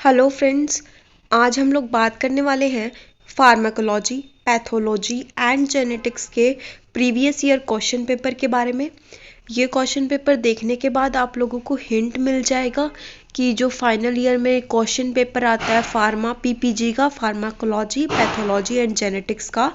Hello friends, आज हम लोग बात करने वाले हैं फार्माकोलॉजी, पैथोलॉजी एंड जेनेटिक्स के प्रीवियस ईयर क्वेश्चन पेपर के बारे में। ये क्वेश्चन पेपर देखने के बाद आप लोगों को हिंट मिल जाएगा कि जो फाइनल ईयर में क्वेश्चन पेपर आता है फार्मा पीपीजी का, फार्माकोलॉजी, पैथोलॉजी एंड जेनेटिक्स का,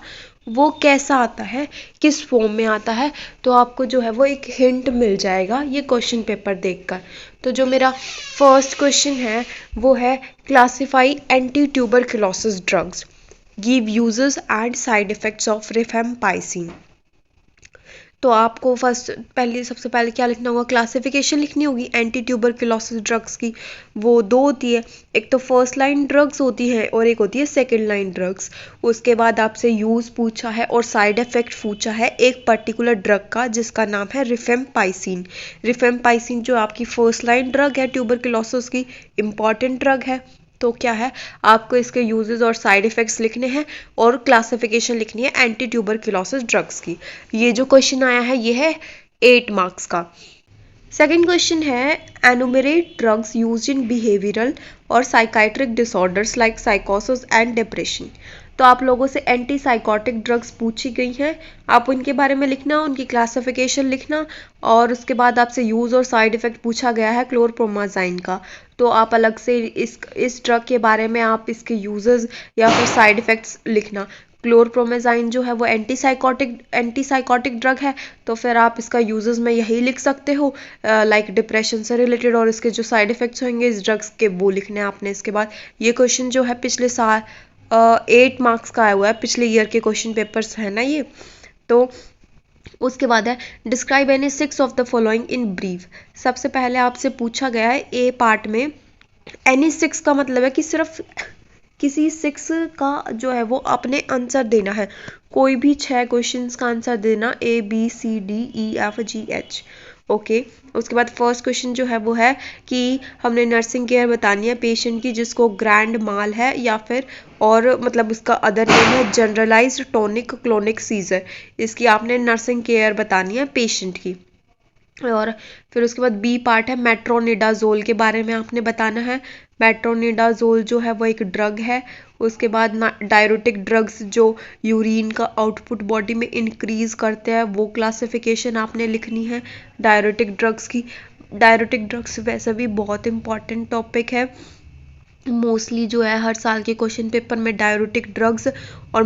वो कैसा आता है, किस फॉर्म में आता है। तो आपको जो है वो एक हिंट मिल जाएगा ये क्वेश्चन पेपर देखकर। तो जो मेरा फर्स्ट क्वेश्चन है वो है classify anti tuberculosis drugs, give uses and side effects of rifampicin. तो आपको सबसे पहले क्या लिखना होगा, क्लासिफिकेशन लिखनी होगी एंटी ट्यूबरकुलोसिस ड्रग्स की। वो दो होती है, एक तो फर्स्ट लाइन ड्रग्स होती है और एक होती है सेकंड लाइन ड्रग्स। उसके बाद आपसे यूज़ पूछा है और साइड इफेक्ट पूछा है एक पर्टिकुलर ड्रग का जिसका नाम है रिफेम्पाइसिन। रिफेम्पाइसिन जो आपकी फर्स्ट लाइन ड्रग है ट्यूबरकुलोसिस की, इम्पॉर्टेंट ड्रग है। तो क्या है, आपको इसके यूजेस और साइड इफ़ेक्ट्स लिखने हैं और क्लासिफिकेशन लिखनी है एंटी ट्यूबरकुलोसिस ड्रग्स की। ये जो क्वेश्चन आया है ये है 8 मार्क्स का। सेकेंड क्वेश्चन है enumerate drugs used in behavioural और साइकाइट्रिक डिसऑर्डर्स लाइक साइकोसिस एंड डिप्रेशन। तो आप लोगों से एंटी साइकोटिक ड्रग्स पूछी गई हैं, आप उनके बारे में लिखना, उनकी क्लासिफिकेशन लिखना, और उसके बाद आपसे यूज़ और साइड इफ़ेक्ट पूछा गया है क्लोरप्रोमाज़ाइन का। तो आप अलग से इस ड्रग के बारे में आप इसके यूजेस या फिर साइड इफ़ेक्ट्स लिखना। क्लोरप्रोमाज़ाइन जो है वो एंटी साइकोटिक ड्रग है, तो फिर आप इसका यूजेस में यही लिख सकते हो लाइक डिप्रेशन से रिलेटेड, और इसके जो साइड इफ़ेक्ट्स होंगे इस ड्रग्स के वो लिखने हैं आपने। इसके बाद ये क्वेश्चन जो है पिछले साल 8 मार्क्स का आया हुआ है, पिछले ईयर के क्वेश्चन पेपर्स है ना ये। तो उसके बाद है describe any 6 of the following in brief. सबसे पहले आपसे पूछा गया है ए पार्ट में, एनी 6 का मतलब है कि सिर्फ किसी 6 का जो है वो अपने आंसर देना है, कोई भी 6 क्वेश्चंस का आंसर देना, A B C D E F G H. Okay, उसके बाद फर्स्ट क्वेश्चन जो है वो है कि हमने नर्सिंग केयर बतानी है पेशेंट की जिसको ग्रैंड माल है या फिर और मतलब उसका अदर नेम है जनरलाइज्ड टॉनिक क्लोनिक सीजर। इसकी आपने नर्सिंग केयर बतानी है पेशेंट की। और फिर उसके बाद बी पार्ट है मेट्रोनिडाजोल के बारे में आपने बताना है। मेट्रोनिडाजोल जो है वो एक ड्रग है। उसके बाद डायरेटिक ड्रग्स जो यूरिन का आउटपुट बॉडी में इंक्रीज करते हैं, वो क्लासिफिकेशन आपने लिखनी है डायरेटिक ड्रग्स की। डायरेटिक ड्रग्स वैसे भी बहुत इंपॉर्टेंट टॉपिक है, मोस्टली जो है हर साल के क्वेश्चन पेपर में डायरेटिक ड्रग्स और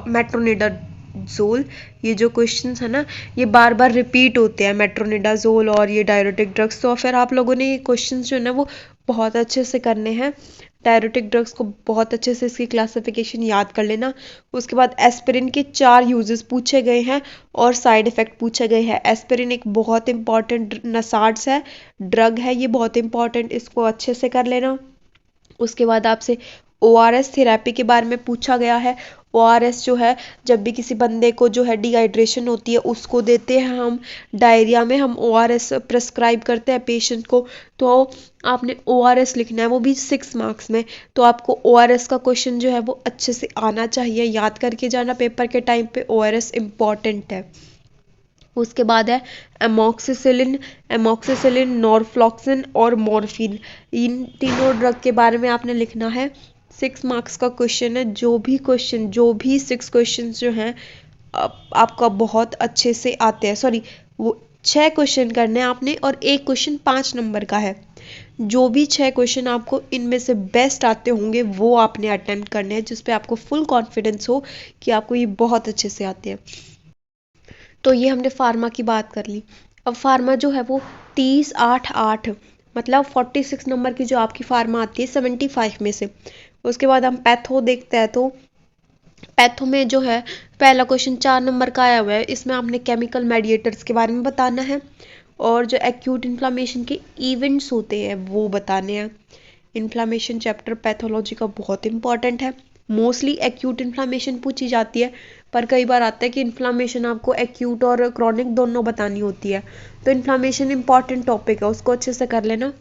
मेट्रोनिडाजोल, ये जो क्वेश्चंस है ना ये बार बार रिपीट होते हैं, मेट्रोनिडाजोल और ये डायरेटिक ड्रग्स। तो फिर आप लोगों ने ये क्वेश्चंस जो है ना वो बहुत अच्छे से करने हैं। डायरेटिक ड्रग्स को बहुत अच्छे से इसकी क्लासिफिकेशन याद कर लेना। उसके बाद एस्पिरिन के 4 यूजेस पूछे गए हैं और साइड इफेक्ट पूछे गए हैं। एस्पिरिन एक बहुत इंपॉर्टेंट नसाड्स है, ड्रग है, ये बहुत इंपॉर्टेंट, इसको अच्छे से कर लेना। उसके बाद आपसे ORS थेरेपी के बारे में पूछा गया है। ORS जो है जब भी किसी बंदे को जो है डिहाइड्रेशन होती है उसको देते हैं हम, डायरिया में हम ORS प्रेस्क्राइब करते हैं पेशेंट को। तो आपने ORS लिखना है, वो भी 6 मार्क्स में। तो आपको ORS का क्वेश्चन जो है वो अच्छे से आना चाहिए, याद करके जाना पेपर के टाइम पे, ORS इम्पॉर्टेंट है। उसके बाद है एमोक्सिसिलिन, नॉरफ्लॉक्सिन और मॉर्फिन। इन तीनों ड्रग के बारे में आपने लिखना है। 6 मार्क्स का क्वेश्चन है। जो भी 6 क्वेश्चन जो हैं आपका बहुत अच्छे से आते हैं, सॉरी वो 6 क्वेश्चन करने हैं आपने और एक क्वेश्चन 5 नंबर का है। जो भी 6 क्वेश्चन आपको इनमें से बेस्ट आते होंगे वो आपने अटेम्प्ट करने हैं, जिसपे आपको फुल कॉन्फिडेंस हो कि आपको ये बहुत अच्छे से आते हैं। तो ये हमने फार्मा की बात कर ली। अब फार्मा जो है वो 30-8-8 मतलब 46 नंबर की जो आपकी फार्मा आती है 75 में से। उसके बाद हम पैथो देखते हैं। तो पैथो में जो है पहला क्वेश्चन 4 नंबर का आया हुआ है, इसमें आपने केमिकल मेडिएटर्स के बारे में बताना है और जो एक्यूट इन्फ्लामेशन के इवेंट्स होते हैं वो बताने हैं। इन्फ्लामेशन चैप्टर पैथोलॉजी का बहुत इंपॉर्टेंट है। मोस्टली एक्यूट इन्फ्लामेशन पूछी जाती है, पर कई बार आता है कि इन्फ्लामेशन आपको एक्यूट और क्रॉनिक दोनों बतानी होती है। तो इन्फ्लामेशन इंपॉर्टेंट टॉपिक है, उसको अच्छे से कर लेना।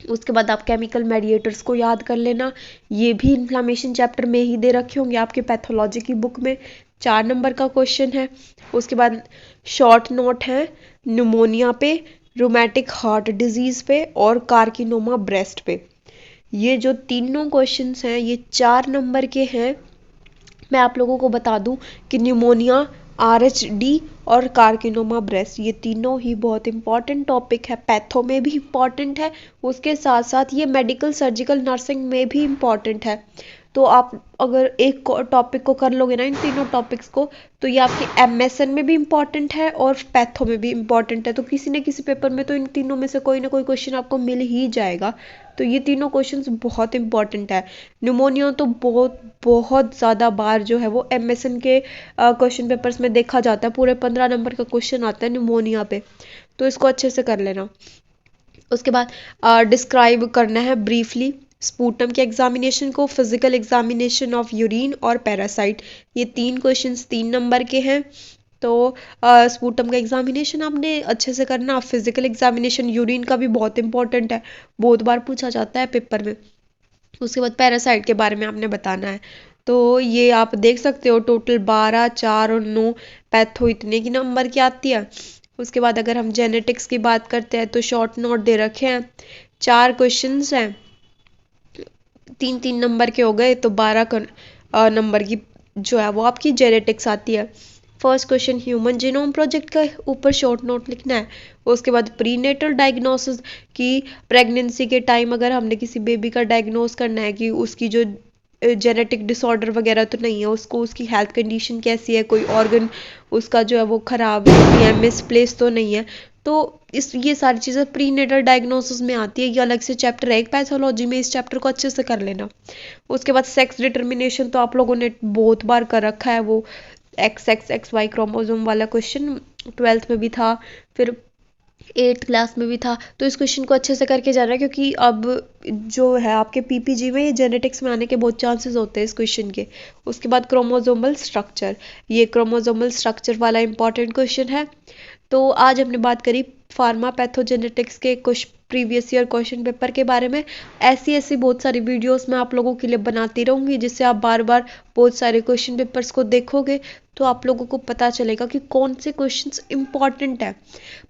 उसके बाद आप केमिकल मेडिएटर्स को याद कर लेना, ये भी इन्फ्लामेशन चैप्टर में ही दे रखे होंगे आपके पैथोलॉजी की बुक में। 4 नंबर का क्वेश्चन है। उसके बाद शॉर्ट नोट है न्यूमोनिया पे, रोमैटिक हार्ट डिजीज़ पे और कार्किनोमा ब्रेस्ट पे। ये जो तीनों क्वेश्चंस हैं ये 4 नंबर के हैं। मैं आप लोगों को बता दूं कि न्यूमोनिया, आरएचडी और कार्सिनोमा ब्रेस्ट ये तीनों ही बहुत इंपॉर्टेंट टॉपिक है। पैथो में भी इम्पॉर्टेंट है, उसके साथ साथ ये मेडिकल सर्जिकल नर्सिंग में भी इम्पॉर्टेंट है। तो आप अगर एक टॉपिक को कर लोगे ना, इन तीनों टॉपिक्स को, तो ये आपके एमएसएन में भी इम्पॉर्टेंट है और पैथो में भी इम्पॉर्टेंट है। तो किसी न किसी पेपर में तो इन तीनों में से कोई ना कोई क्वेश्चन आपको मिल ही जाएगा। तो ये तीनों क्वेश्चंस बहुत इंपॉर्टेंट है। न्यूमोनिया तो बहुत बहुत ज़्यादा बार जो है वो एमएसएन के क्वेश्चन पेपर्स में देखा जाता है। पूरे 15 नंबर का क्वेश्चन आता है न्यूमोनिया पे, तो इसको अच्छे से कर लेना। उसके बाद डिस्क्राइब करना है ब्रीफली स्पूटम के एग्जामिनेशन को, फिजिकल एग्जामिनेशन ऑफ यूरिन और पैरासाइट। ये 3 क्वेश्चंस 3 नंबर के हैं। तो स्पूटम का एग्जामिनेशन आपने अच्छे से करना। फिजिकल एग्जामिनेशन यूरिन का भी बहुत इंपॉर्टेंट है, बहुत बार पूछा जाता है पेपर में। उसके बाद पैरासाइट के बारे में आपने बताना है। तो ये आप देख सकते हो टोटल 12, 4 और 9 पैथो इतने की नंबर की आती है। उसके बाद अगर हम जेनेटिक्स की बात करते हैं तो शॉर्ट नोट दे रखे हैं, 4 क्वेश्चंस हैं, 3-3 नंबर के हो गए, तो 12 नंबर की जो है वो आपकी जेनेटिक्स आती है। First question human genome project का ऊपर शॉर्ट नोट लिखना है। उसके बाद प्रीनेटल डायग्नोसिस की प्रेगनेंसी के टाइम अगर हमने किसी बेबी का डायग्नोस करना है कि उसकी जो जेनेटिक डिसऑर्डर वगैरह तो नहीं है, उसको उसकी हेल्थ कंडीशन कैसी है, कोई ऑर्गन उसका जो है वो ख़राब है, मिसप्लेस तो नहीं है, तो ये सारी चीज़ें प्रीनेटल डायग्नोसिस में आती है। ये अलग से चैप्टर है एक पैथोलॉजी में, इस चैप्टर को अच्छे से कर लेना। उसके बाद सेक्स डिटर्मिनेशन तो आप लोगों ने बहुत बार कर रखा है, वो XXXY क्रोमोसोम वाला क्वेश्चन 12th में भी था, फिर 8th क्लास में भी था। तो इस क्वेश्चन को अच्छे से करके जाना है, क्योंकि अब जो है आपके पीपीजी में ये जेनेटिक्स में आने के बहुत चांसेस होते हैं इस क्वेश्चन के। उसके बाद क्रोमोसोमल स्ट्रक्चर, ये क्रोमोसोमल स्ट्रक्चर वाला इंपॉर्टेंट क्वेश्चन है। तो आज हमने बात करी फार्मा पैथोजेनेटिक्स के कुछ प्रीवियस ईयर क्वेश्चन पेपर के बारे में। ऐसी बहुत सारी वीडियोस मैं आप लोगों के लिए बनाती रहूँगी, जिससे आप बार बार बहुत सारे क्वेश्चन पेपर्स को देखोगे तो आप लोगों को पता चलेगा कि कौन से क्वेश्चंस इंपॉर्टेंट है।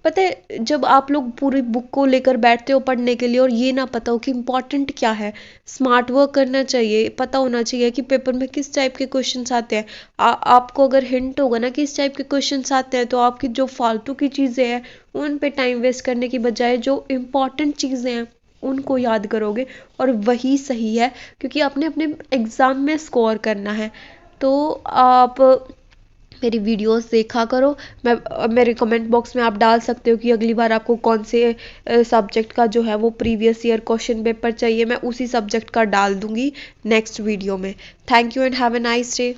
पता है, जब आप लोग पूरी बुक को लेकर बैठते हो पढ़ने के लिए और ये ना पता हो कि इम्पॉर्टेंट क्या है, स्मार्ट वर्क करना चाहिए, पता होना चाहिए कि पेपर में किस टाइप के क्वेश्चंस आते हैं। आपको अगर हिंट होगा ना किस टाइप के क्वेश्चंस आते हैं, तो आपकी जो फालतू की चीज़ें हैं उन पे टाइम वेस्ट करने की बजाय जो इम्पॉर्टेंट चीज़ें हैं उनको याद करोगे, और वही सही है, क्योंकि आपने अपने एग्ज़ाम में स्कोर करना है। तो आप मेरी वीडियोस देखा करो। मेरे कमेंट बॉक्स में आप डाल सकते हो कि अगली बार आपको कौन से सब्जेक्ट का जो है वो प्रीवियस ईयर क्वेश्चन पेपर चाहिए, मैं उसी सब्जेक्ट का डाल दूंगी नेक्स्ट वीडियो में। Thank you and have a nice day.